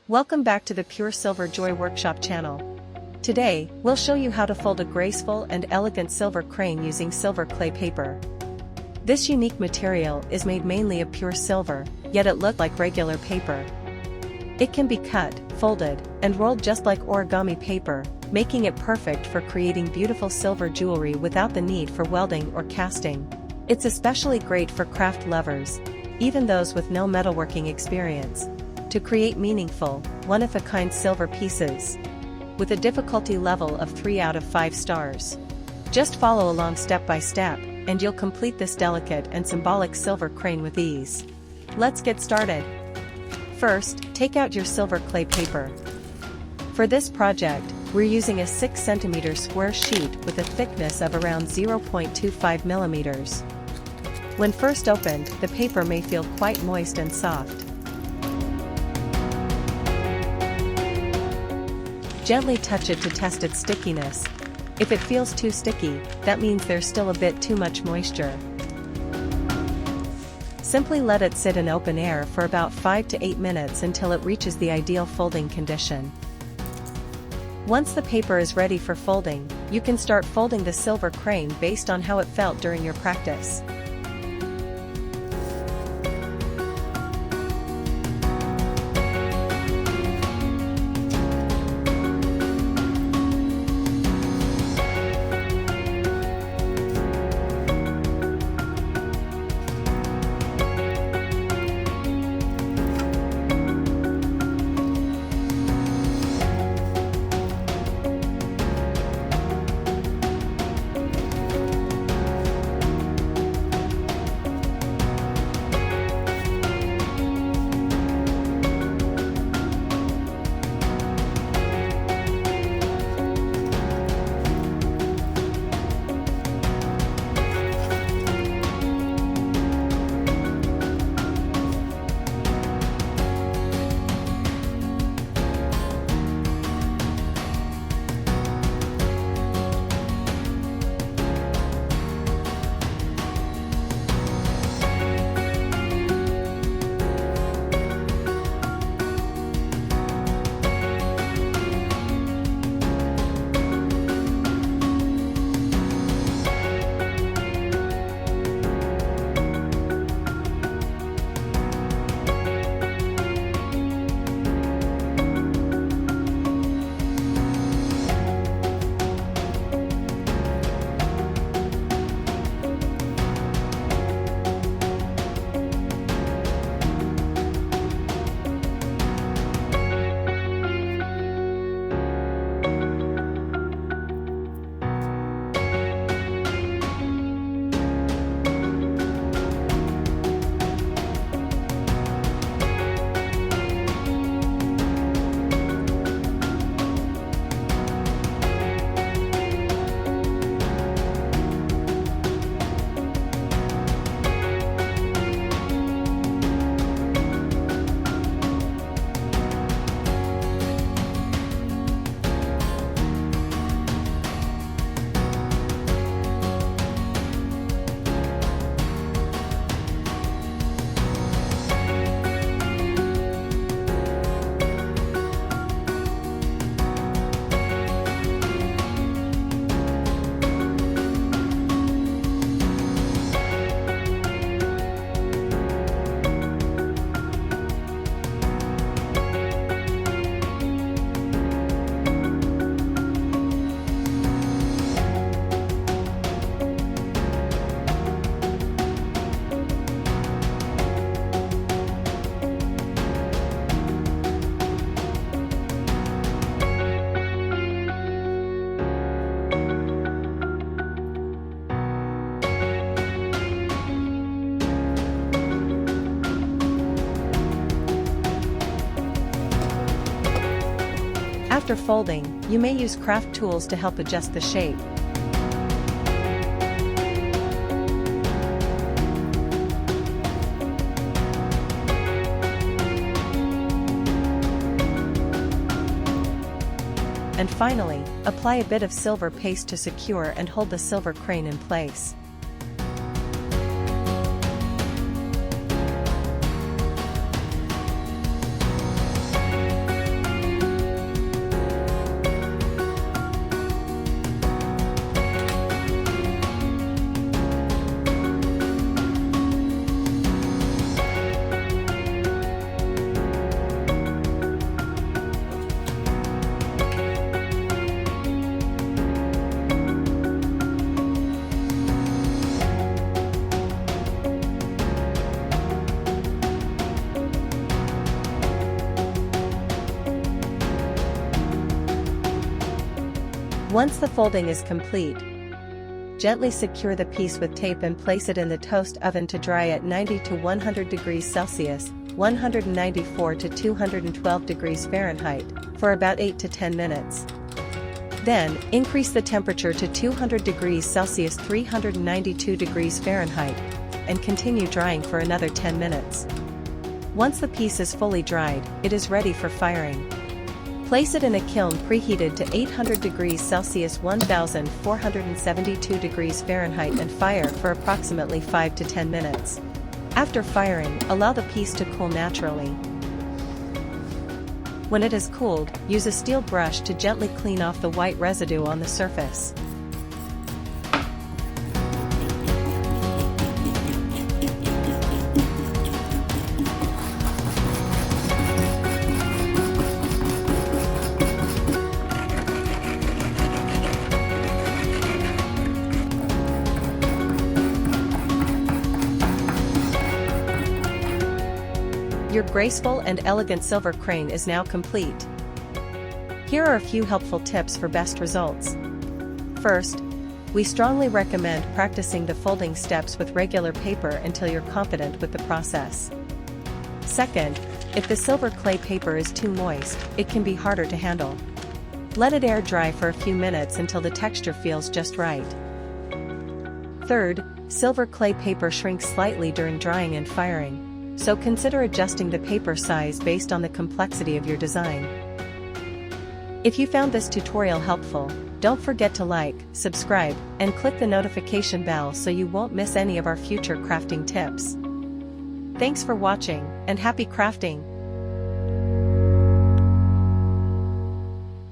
Welcome back to the Pure Silver Joy Workshop channel. Today, we'll show you how to fold a graceful and elegant silver crane using silver clay paper. This unique material is made mainly of pure silver, yet it looks like regular paper. It can be cut, folded, and rolled just like origami paper, making it perfect for creating beautiful silver jewelry without the need for welding or casting. It's especially great for craft lovers, even those with no metalworking experience, to create meaningful, one-of-a-kind silver pieces. With a difficulty level of 3 out of 5 stars. Just follow along step by step, and you'll complete this delicate and symbolic silver crane with ease. Let's get started. First, take out your silver clay paper. For this project, we're using a 6 cm square sheet with a thickness of around 0.25 mm. When first opened, the paper may feel quite moist and soft. Gently touch it to test its stickiness. If it feels too sticky, that means there's still a bit too much moisture. Simply let it sit in open air for about 5 to 8 minutes until it reaches the ideal folding condition. Once the paper is ready for folding, you can start folding the silver crane based on how it felt during your practice. After folding, you may use craft tools to help adjust the shape. And finally, apply a bit of silver paste to secure and hold the silver crane in place. Once the folding is complete, gently secure the piece with tape and place it in the toast oven to dry at 90 to 100 degrees Celsius, 194 to 212 degrees Fahrenheit, for about 8 to 10 minutes. Then, increase the temperature to 200 degrees Celsius, 392 degrees Fahrenheit, and continue drying for another 10 minutes. Once the piece is fully dried, it is ready for firing. Place it in a kiln preheated to 800 degrees Celsius, 1472 degrees Fahrenheit, and fire for approximately 5 to 10 minutes. After firing, allow the piece to cool naturally. When it has cooled, use a steel brush to gently clean off the white residue on the surface. Your graceful and elegant silver crane is now complete. Here are a few helpful tips for best results. First, we strongly recommend practicing the folding steps with regular paper until you're confident with the process. Second, if the silver clay paper is too moist, it can be harder to handle. Let it air dry for a few minutes until the texture feels just right. Third, silver clay paper shrinks slightly during drying and firing, so consider adjusting the paper size based on the complexity of your design. If you found this tutorial helpful, don't forget to like, subscribe, and click the notification bell so you won't miss any of our future crafting tips. Thanks for watching, and happy crafting!